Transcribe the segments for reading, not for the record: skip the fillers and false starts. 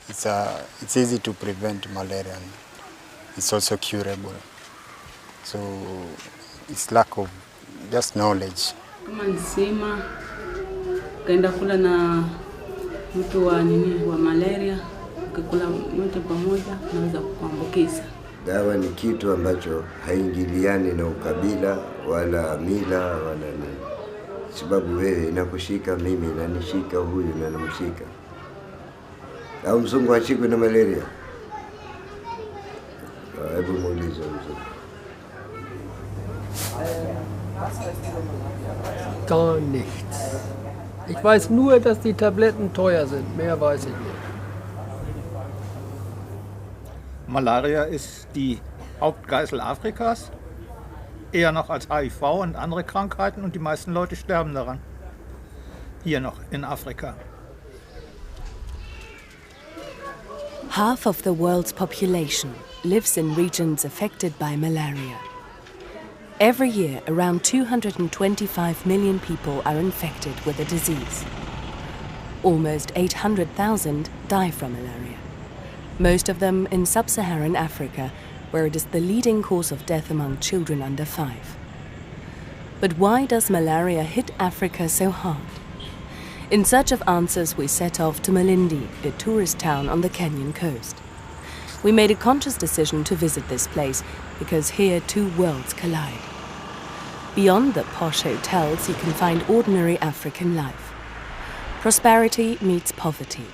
it's easy to prevent malaria. And it's also curable. So it's lack of just knowledge. Kama nisema kaenda kula na mtu wa malaria, ukikula moja pamoja unaweza kuambukiza. Dawa ni kitu ambacho haingiliani na ukabila wala mila wala nini. Sababu wewe inakushika mimi na nishika huyu na namshika. Au mzungu ashikwe na malaria? Hebu muulize mzungu. Gar nichts. Ich weiß nur, dass die Tabletten teuer sind. Mehr weiß ich nicht. Malaria ist die Hauptgeißel Afrikas, eher noch als HIV und andere Krankheiten, und die meisten Leute sterben daran. Hier noch in Afrika. Half of the world's population lives in regions affected by malaria. Every year, around 225 million people are infected with the disease. Almost 800,000 die from malaria. Most of them in sub-Saharan Africa, where it is the leading cause of death among children under 5. But why does malaria hit Africa so hard? In search of answers, we set off to Malindi, a tourist town on the Kenyan coast. We made a conscious decision to visit this place because here two worlds collide. Beyond the posh hotels, you can find ordinary African life. Prosperity meets poverty.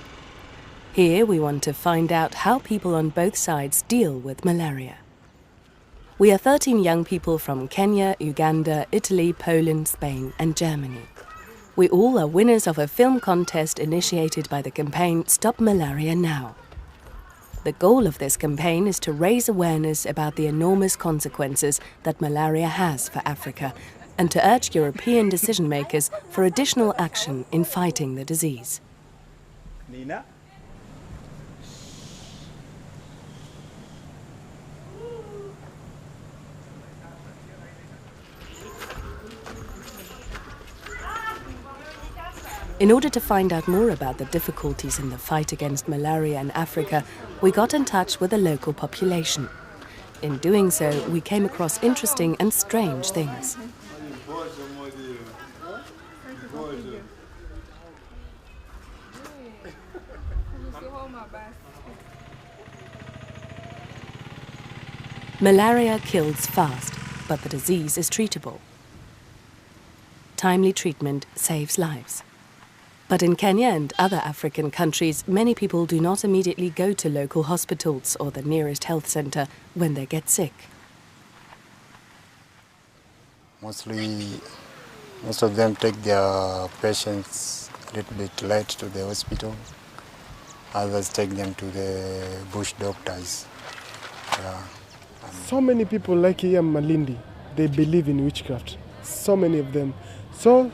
Here we want to find out how people on both sides deal with malaria. We are 13 young people from Kenya, Uganda, Italy, Poland, Spain and Germany. We all are winners of a film contest initiated by the campaign Stop Malaria Now. The goal of this campaign is to raise awareness about the enormous consequences that malaria has for Africa and to urge European decision makers for additional action in fighting the disease. Nina? In order to find out more about the difficulties in the fight against malaria in Africa, we got in touch with the local population. In doing so, we came across interesting and strange things. Malaria kills fast, but the disease is treatable. Timely treatment saves lives. But in Kenya and other African countries, many people do not immediately go to local hospitals or the nearest health center when they get sick. Most of them take their patients a little bit late to the hospital. Others take them to the bush doctors. Yeah. So many people like here in Malindi, they believe in witchcraft. So many of them. So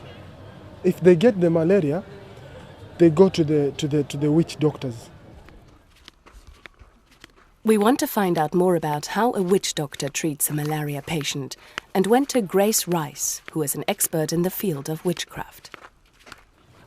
if they get the malaria, they go to the witch doctors. We want to find out more about how a witch doctor treats a malaria patient and went to Grace Rice, who is an expert in the field of witchcraft.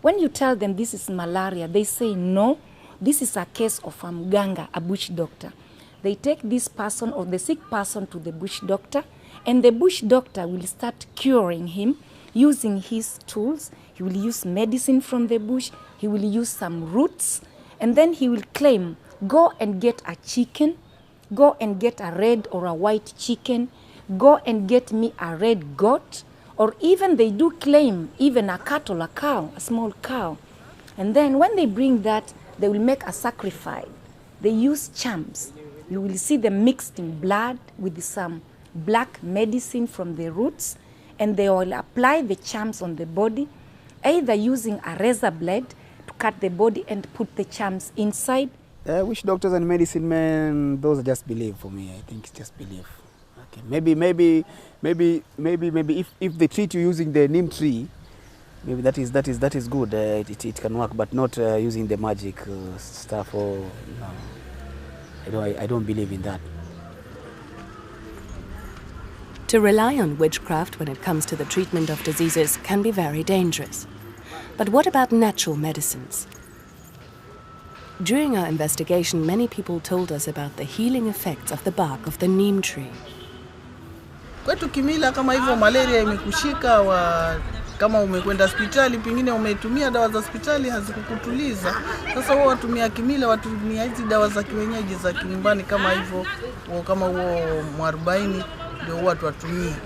When you tell them this is malaria, they say no, this is a case of a mganga, a bush doctor. They take this person or the sick person to the bush doctor, and the bush doctor will start curing him using his tools. He will use medicine from the bush, he will use some roots, and then he will claim, go and get a chicken, go and get a red or a white chicken, go and get me a red goat, or even they do claim even a cattle, a cow, a small cow. And then when they bring that, they will make a sacrifice. They use charms. You will see them mixed in blood with some black medicine from the roots, and they will apply the charms on the body, either using a razor blade to cut the body and put the charms inside. Witch doctors and medicine men, those are just belief for me. I think it's just belief. Okay. Maybe if they treat you using the neem tree, maybe that is good. It can work, but not using the magic stuff. Or no, I don't believe in that. To rely on witchcraft when it comes to the treatment of diseases can be very dangerous. But what about natural medicines? During our investigation, many people told us about the healing effects of the bark of the neem tree. Kwetu kimila kama hivyo malaria imekushika kama umekwenda hospitali pengine umetumia dawa za hospitali hazikukutuliza. Sasa wao watumia kimila, watumia hizi dawa za kienyeji za kinyumbani kama hivyo, kama huo mwarobaini ndio watu watumia.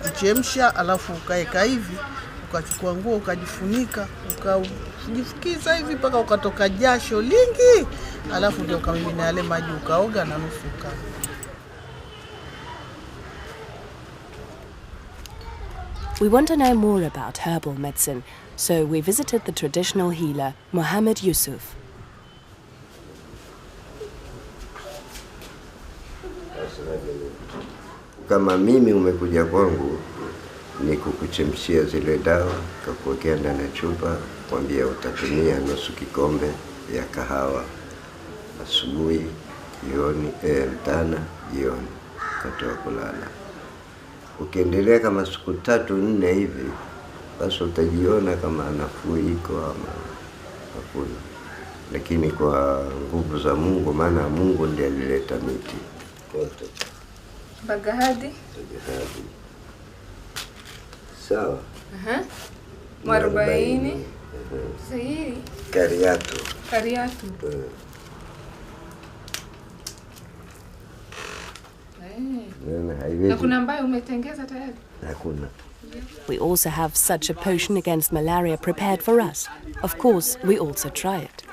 Kuchemsha alafu ukaeka hivi, ukachukua nguo ukajifunika, ukajifukiza hivi mpaka ukatoka jasho lingi, alafu ndio ukamimina yale maji ukaoga na nusu ukanywa. We want to know more about herbal medicine, so we visited the traditional healer, Mohammed Yusuf. Kama mimi umekuja kwangu ni kukuchemshia zile dawa, kakuwekea ndani ya chupa, kwambia utatumia nusu kikombe ya kahawa asubuhi, jioni, mchana, jioni, wakati wa kulala. Ukiendelea kama siku 3-4 hivi, basi utajiona kama nafuu iko ama hakuna. Lakini kwa nguvu za Mungu, maana Mungu ndiye alileta miti. Bagahadi. Sawa. Mwarobaini. Sahihi. Kariatu. Na kuna ambayo umetengeza tayari? Hakuna. We also have such a potion against malaria prepared for us. Of course, we also try it.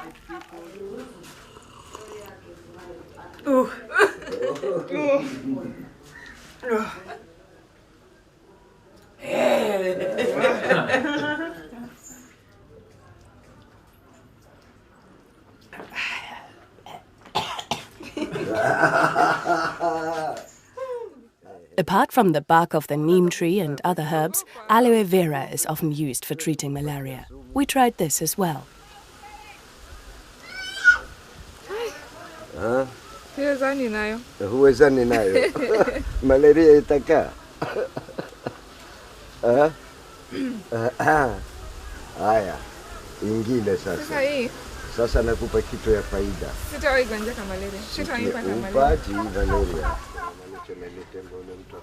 Apart from the bark of the neem tree and other herbs, aloe vera is often used for treating malaria. We tried this as well. Huwezani nayo. Huwezani nayo. Malaria itakaa. Haya, ingine sasa. Sasa hii. Sasa nakupa kitu ya faida. Sitawahi gonjeka malaria. Sitawahi pata malaria. Upati malaria.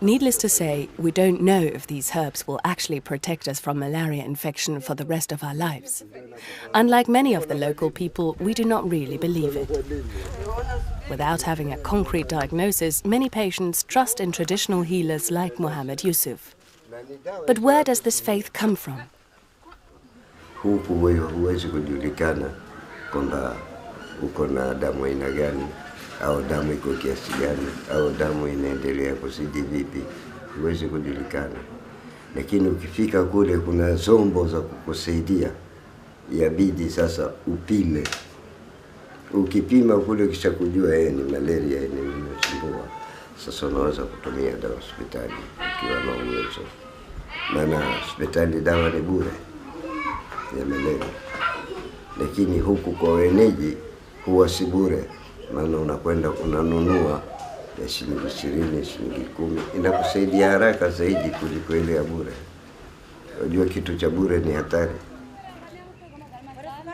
Needless to say, we don't know if these herbs will actually protect us from malaria infection for the rest of our lives. Unlike many of the local people, we do not really believe it. Without having a concrete diagnosis, many patients trust in traditional healers like Mohammed Yusuf. But where does this faith come from? Huku huwezi kujulikana kwamba uko na damu aina gani, au damu iko kiasi gani, au damu inaendelea kuzidi vipi, huwezi kujulikana. Lakini ukifika kule kuna zombo za kukusaidia, yabidi sasa upime. Ukipima kule kisha kujua ni malaria inasumbua, sasa unaweza kutumia dawa hospitali ukiwa na uwezo. Maana hospitali dawa ni bure ya malaria. Lakini huku kwa wenyeji huwa si bure, maana unakwenda unanunua ya shilingi 20, shilingi 10, inakusaidia haraka zaidi kuliko ile ya bure. Unajua kitu cha bure ni hatari.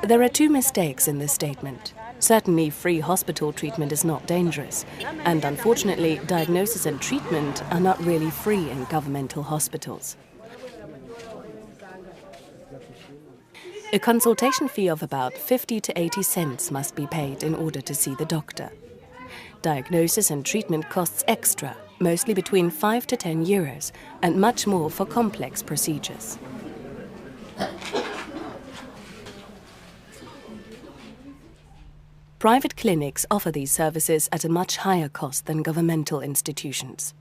There are two mistakes in this statement. Certainly, free hospital treatment is not dangerous, and unfortunately, diagnosis and treatment are not really free in governmental hospitals. A consultation fee of about 50 to 80 cents must be paid in order to see the doctor. Diagnosis and treatment costs extra, mostly between 5 to 10 euros, and much more for complex procedures. Private clinics offer these services at a much higher cost than governmental institutions.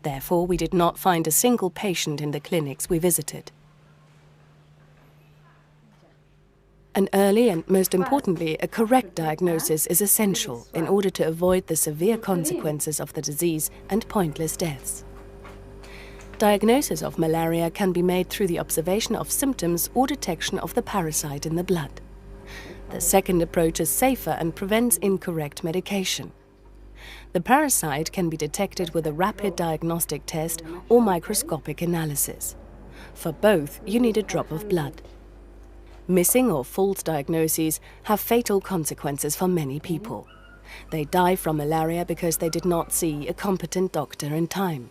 Therefore, we did not find a single patient in the clinics we visited. An early and, most importantly, a correct diagnosis is essential in order to avoid the severe consequences of the disease and pointless deaths. Diagnosis of malaria can be made through the observation of symptoms or detection of the parasite in the blood. The second approach is safer and prevents incorrect medication. The parasite can be detected with a rapid diagnostic test or microscopic analysis. For both, you need a drop of blood. Missing or false diagnoses have fatal consequences for many people. They die from malaria because they did not see a competent doctor in time.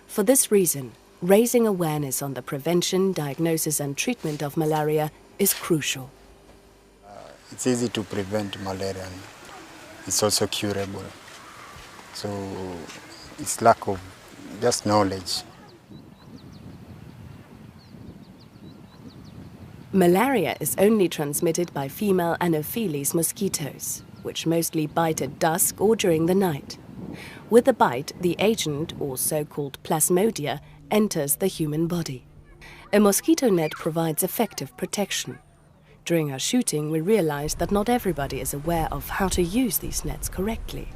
For this reason, raising awareness on the prevention, diagnosis and treatment of malaria is crucial. It's easy to prevent malaria. It's also curable. So it's lack of just knowledge. Malaria is only transmitted by female Anopheles mosquitoes, which mostly bite at dusk or during the night. With the bite, the agent, or so-called plasmodia, enters the human body. A mosquito net provides effective protection. During our shooting, we realized that not everybody is aware of how to use these nets correctly.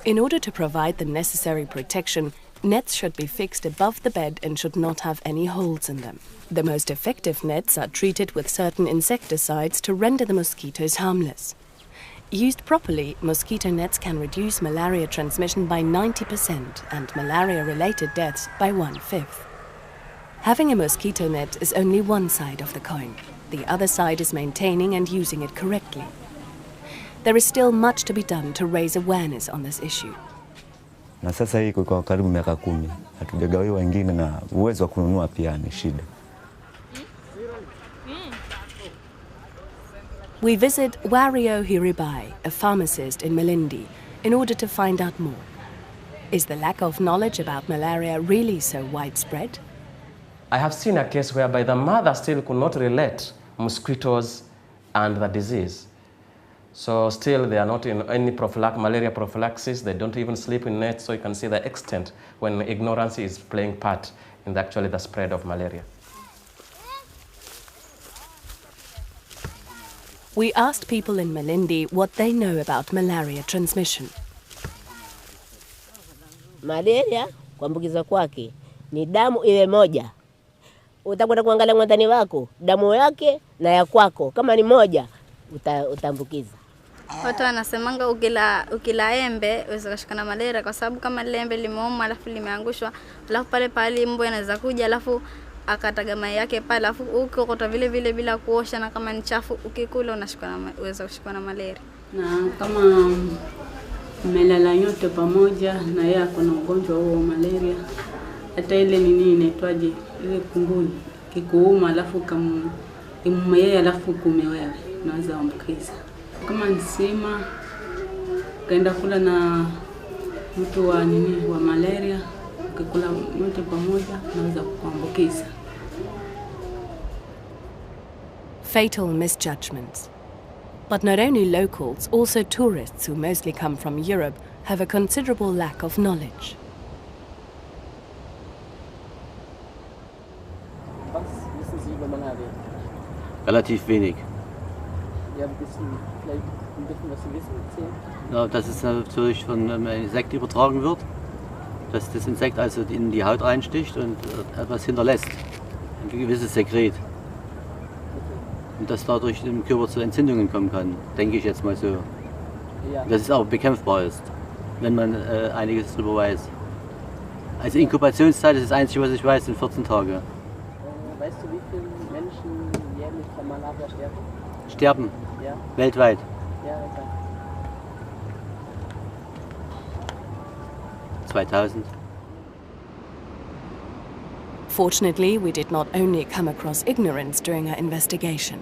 In order to provide the necessary protection, nets should be fixed above the bed and should not have any holes in them. The most effective nets are treated with certain insecticides to render the mosquitoes harmless. Used properly, mosquito nets can reduce malaria transmission by 90% and malaria-related deaths by 1/5. Having a mosquito net is only one side of the coin. The other side is maintaining and using it correctly. There is still much to be done to raise awareness on this issue. Na sasa hii kwa karibu miaka 10 hatujagawiwa wengine na uwezo wa kununua pia ni shida. We visit Wario Hiribai, a pharmacist in Malindi, in order to find out more. Is the lack of knowledge about malaria really so widespread? I have seen a case whereby the mother still could not relate mosquitoes and the disease. So still they are not in any malaria prophylaxis, they don't even sleep in nets, so you can see the extent when ignorance is playing part in actually the spread of malaria. We asked people in Malindi what they know about malaria transmission. Malaria kuambukiza kwake ni damu ile moja. Utakwenda kuangalia mwandani wako, damu yake na ya kwako kama ni moja utaambukiza. Watu wanasemanga ukila embe uweza kushikana malaria kwa sababu kama ile embe limeuma alafu limeangushwa, alafu pale pale mbu anaweza kuja alafu akataga mayai yake pale alafu ukokota vile vile bila kuosha, na kama ni chafu ukikula uweza kushikwa na malaria. Na kama mmelala nyote pamoja na yeye ako na ugonjwa huo wa malaria, hata ile nini inaitwaje, ile kunguni kikuuma alafu kama yeye alafu kume wewe unaweza ambukiza. Kama nisema kaenda kula na mtu wa wa malaria, ukikula wote pamoja unaweza kuambukiza. Fatal misjudgments. But not only locals, also tourists who mostly come from Europe have a considerable lack of knowledge. Was wissen Sie über Malaria? Relativ wenig. Ja, vielleicht ein bisschen was Sie wissen erzählen? Ja, dass es natürlich von einem Insekt übertragen wird, dass das Insekt also in die Haut reinsticht und etwas hinterlässt, ein gewisses Sekret. Und dass dadurch im Körper zu Entzündungen kommen kann, denke ich jetzt mal so. Ja. Dass es aber bekämpfbar ist, wenn man einiges darüber weiß. Also Inkubationszeit ist das Einzige, was ich weiß, sind 14 Tage. Weißt du, wie viele Menschen jährlich von Malaria sterben? Sterben? Ja. Weltweit? Ja, weltweit. 2000. Fortunately, we did not only come across ignorance during our investigation.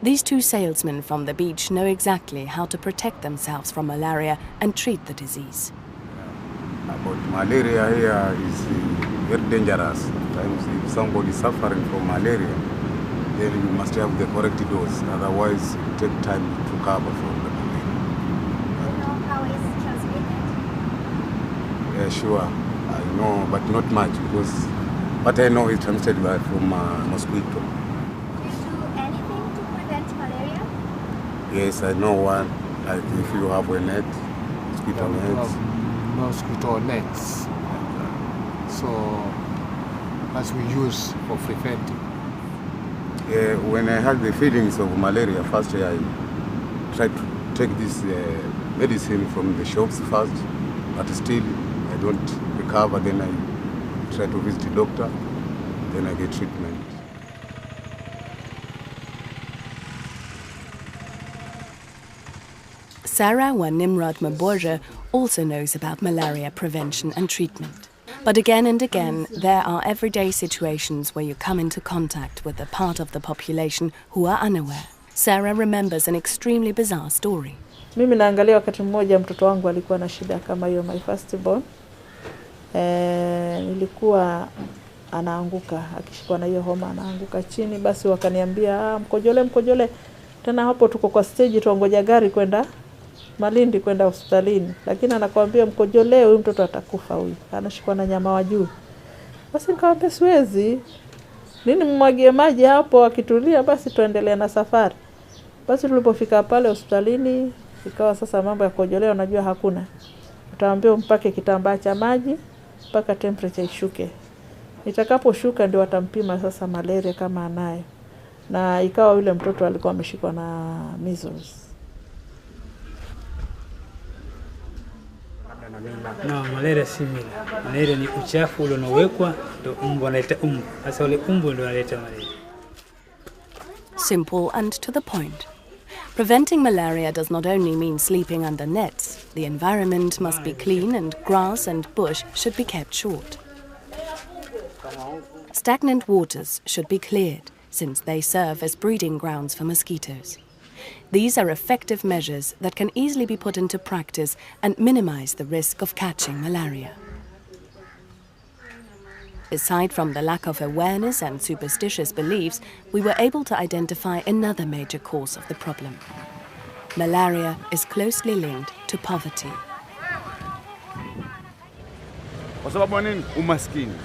These two salesmen from the beach know exactly how to protect themselves from malaria and treat the disease. But malaria here is very dangerous. Sometimes if somebody is suffering from malaria, then you must have the correct dose. Otherwise, it will take time to recover from the malaria. Do you know how it's transmitted? Yeah, sure. I know, but not much because what I know is transmitted from mosquito. Do you do anything to prevent malaria? Yes, I know one. Like if you have a net, mosquito nets. Mosquito nets. So as we use for preventing. When I had the feelings of malaria, first I tried to take this medicine from the shops first, but still I don't recover. Then I try to visit the doctor, then I get treatment. Sarah wa Nimrod Maborja also knows about malaria prevention and treatment. But again and again, there are everyday situations where you come into contact with a part of the population who are unaware. Sarah remembers an extremely bizarre story. Mimi naangalia wakati mmoja mtoto wangu alikuwa na shida kama hiyo, my firstborn. Nilikuwa anaanguka, akishikwa na hiyo homa anaanguka chini, basi wakaniambia mkojole. Tena hapo tuko kwa stage tuongoja gari kwenda Malindi kwenda hospitalini, lakini anakuambia mkojole, huyu mtoto atakufa, huyu anashikwa na nyama wa juu. Basi nikamwambia siwezi, nini mmwagie maji hapo, akitulia basi tuendelee na safari. Basi tulipofika pale hospitalini, ikawa sasa mambo ya kujolea unajua hakuna. Utaambiwa mpake kitambaa cha maji mpaka temperature ishuke. Itakaposhuka ndio watampima sasa malaria kama anayo. Na ikawa yule mtoto alikuwa ameshikwa na measles. No, malaria si mila. Malaria ni uchafu ule unaowekwa ndio umbu analeta umbu. Sasa ule umbu ndio analeta malaria. Simple and to the point. Preventing malaria does not only mean sleeping under nets. The environment must be clean and grass and bush should be kept short. Stagnant waters should be cleared, since they serve as breeding grounds for mosquitoes. These are effective measures that can easily be put into practice and minimize the risk of catching malaria. Aside from the lack of awareness and superstitious beliefs, we were able to identify another major cause of the problem. Malaria is closely linked to poverty. Kwa sababu nini? Umaskini.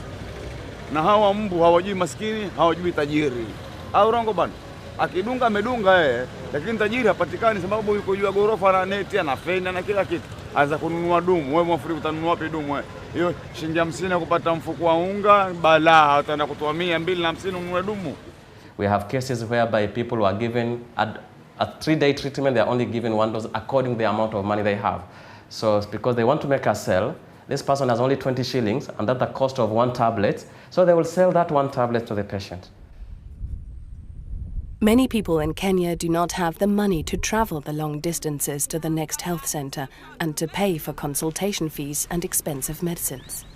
Na hawa mbu hawajui maskini, hawajui tajiri. Au rongo bana. Akidunga amedunga yeye, lakini tajiri hapatikani sababu yuko juu ya gorofa na neti na feni na kila kitu. Anza kununua dumu, wewe mwafrika utanunua wapi dumu wewe? Hiyo shilingi 50 kupata mfuko wa unga, balaa utaenda kutoa 250 ununue dumu. We have cases whereby people were given a 3-day treatment, they are only given 1 dose according to the amount of money they have. So because they want to make a sale, this person has only 20 shillings and at the cost of 1 tablet, so they will sell that 1 tablet to the patient. Many people in Kenya do not have the money to travel the long distances to the next health center and to pay for consultation fees and expensive medicines.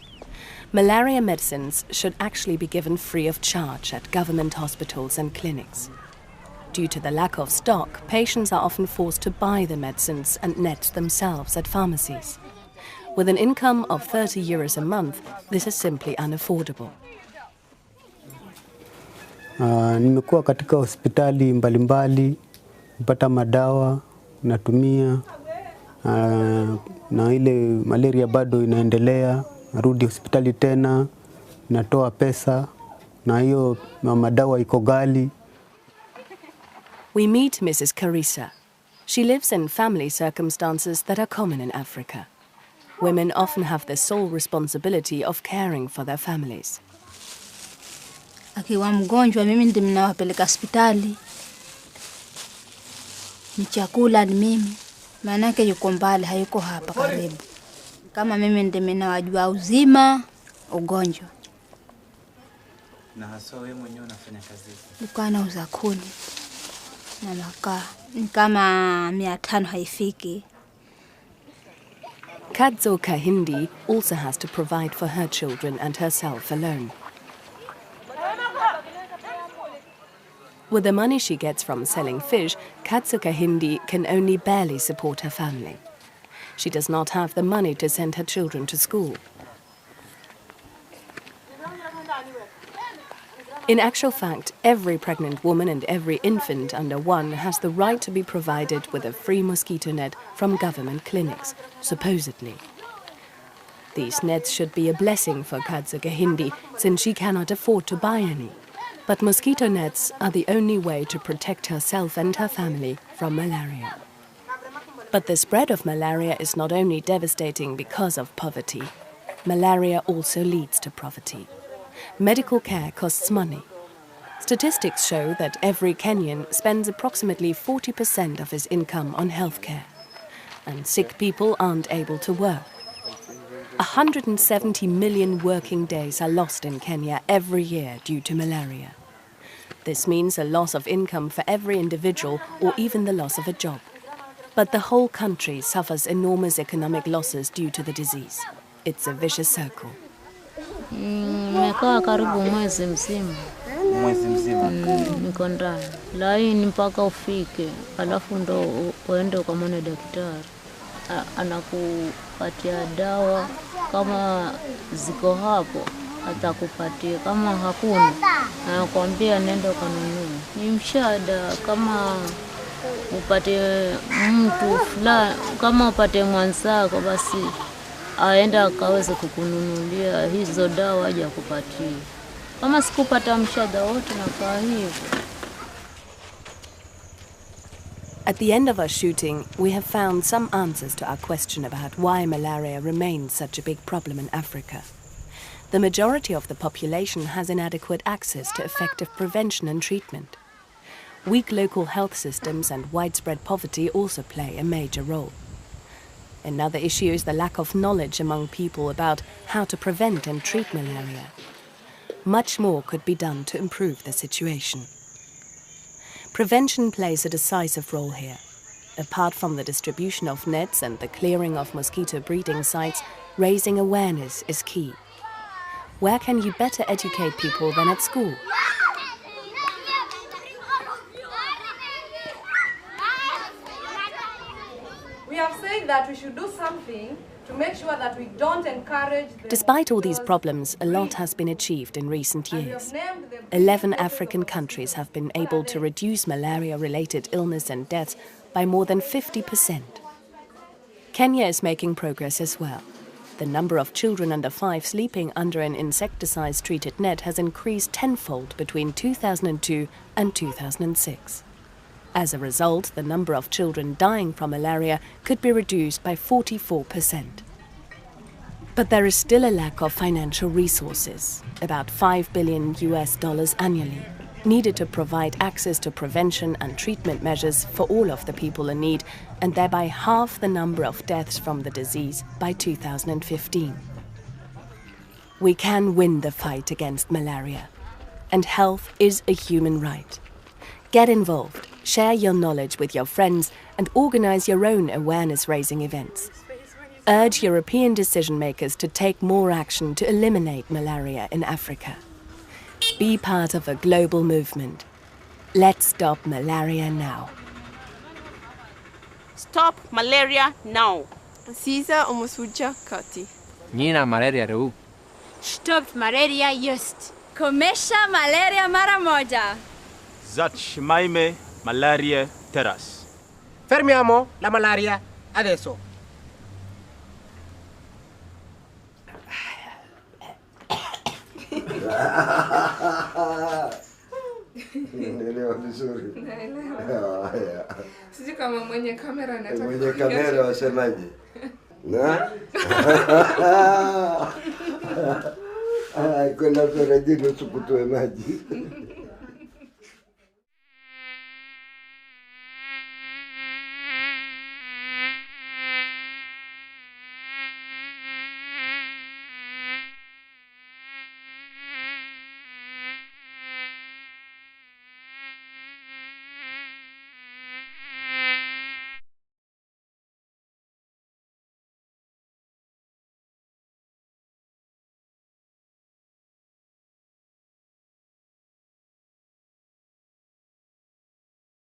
Malaria medicines should actually be given free of charge at government hospitals and clinics. Due to the lack of stock, patients are often forced to buy the medicines and nets themselves at pharmacies. With an income of 30 euros a month, this is simply unaffordable. Nimekuwa katika hospitali mbalimbali, mpata madawa, natumia, na ile malaria bado inaendelea, narudi hospitali tena, natoa pesa, na hiyo madawa iko ghali. We meet Mrs. Carissa. She lives in family circumstances that are common in Africa. Women often have the sole responsibility of caring for their families. Akiwa mgonjwa mimi ndiye ninawapeleka hospitali. Ni chakula ni mimi. Maana yake yuko mbali, hayuko hapa karibu. Kama mimi ndiye ninawajua uzima, ugonjwa. Na hasa wewe mwenyewe unafanya kazi hizi? Nilikuwa nauza kuni na makaa. Ni kama 500 haifiki. Kadzo Kahindi also has to provide for her children and herself alone. With the money she gets from selling fish, Katsuka Hindi can only barely support her family. She does not have the money to send her children to school. In actual fact, every pregnant woman and every infant under 1 has the right to be provided with a free mosquito net from government clinics, supposedly. These nets should be a blessing for Katsuka Hindi, since she cannot afford to buy any. But mosquito nets are the only way to protect herself and her family from malaria. But the spread of malaria is not only devastating because of poverty. Malaria also leads to poverty. Medical care costs money. Statistics show that every Kenyan spends approximately 40% of his income on healthcare. And sick people aren't able to work. 170 million working days are lost in Kenya every year due to malaria. This means a loss of income for every individual or even the loss of a job. But the whole country suffers enormous economic losses due to the disease. It's a vicious circle. Nimekaa karibu mwezi mzima. Mwezi mzima? Niko ndani. Laini mpaka ufike, alafu ndo uende ukamwone daktari. Anakupatia dawa, kama ziko hapo atakupatia, kama hakuna anakuambia nenda ukanunue. Ni mshahada, kama upate mtu fulani, kama upate mwanzako basi aenda akaweze kukununulia hizo dawa aje akupatie. Kama sikupata mshahada wote nakaa hivyo. At the end of our shooting, we have found some answers to our question about why malaria remains such a big problem in Africa. The majority of the population has inadequate access to effective prevention and treatment. Weak local health systems and widespread poverty also play a major role. Another issue is the lack of knowledge among people about how to prevent and treat malaria. Much more could be done to improve the situation. Prevention plays a decisive role here. Apart from the distribution of nets and the clearing of mosquito breeding sites, raising awareness is key. Where can you better educate people than at school? We have said that we should do something to make sure that we don't encourage... Despite all these problems, a lot has been achieved in recent years. 11 African countries have been able to reduce malaria-related illness and deaths by more than 50%. Kenya is making progress as well. The number of children under 5 sleeping under an insecticide-treated net has increased tenfold between 2002 and 2006. As a result, the number of children dying from malaria could be reduced by 44%. But there is still a lack of financial resources, about $5 billion annually, needed to provide access to prevention and treatment measures for all of the people in need, and thereby halve the number of deaths from the disease by 2015. We can win the fight against malaria, and health is a human right. Get involved, share your knowledge with your friends, and organize your own awareness-raising events. Urge European decision-makers to take more action to eliminate malaria in Africa. Be part of a global movement. Let's stop malaria now. Stop malaria now. Sisa umusuja kati. Nina malaria reu. Stop malaria just. Komesha malaria mara moja. Zatshmaime malaria teras. Fermiamo la malaria adesso. Unaelewa vizuri? Naelewa. Sisi kama mwenye kamera nataka. Mwenye kamera wasemaje? Na? Kwenda kwa rejini usukutoe maji.